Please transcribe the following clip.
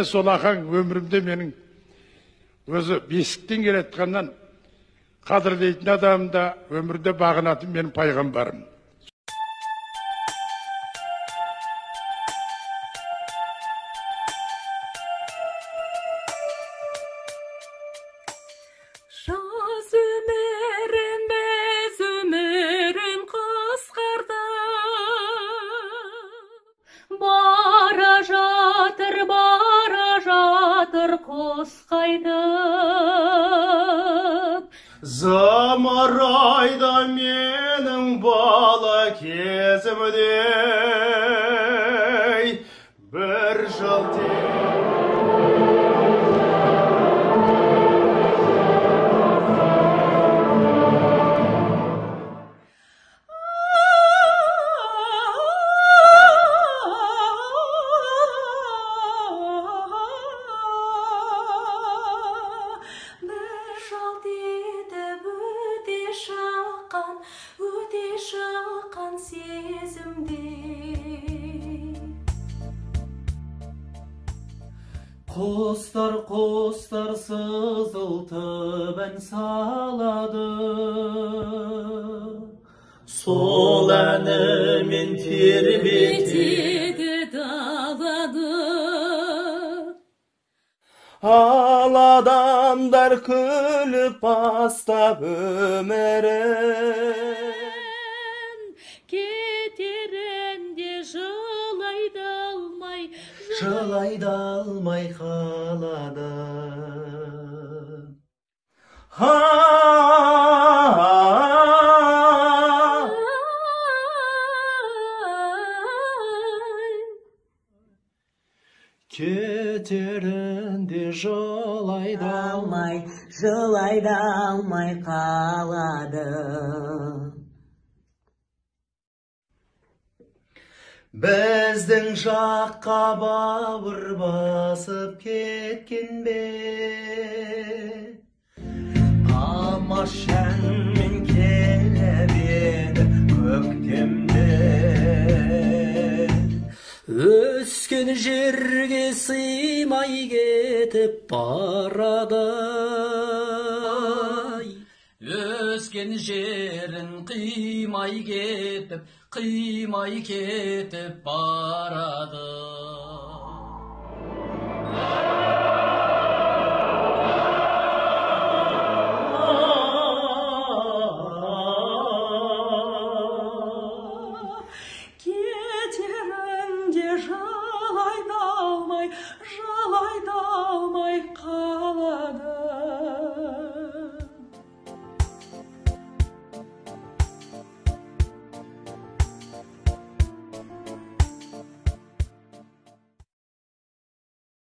де сол ақаң өмірімде менің өзі бесіктен келатқаннан қадірлейтін адам да өмірде бағынатын менің пайғамбарым. Жаз өмірін, мәз өмірін қысқарды. Бара жатыр құс қайтып. Замарайда менің бала кезімдей бір жыл өте шыққан сезімде. Құстар сызылтып ән салады. Сол әнімен тербетеді далады. Ал адамдар күліп бастап өмірін, кетерінде жылайды алмай қалады. Кетерінде жылайды алмай қалады. Біздің жаққа бауыр басып кеткен бе, амаш әнмен келіп еді көктемде. Өскен жерге сыймай кетіп барады. Өскен жерін қимай кетіп барады.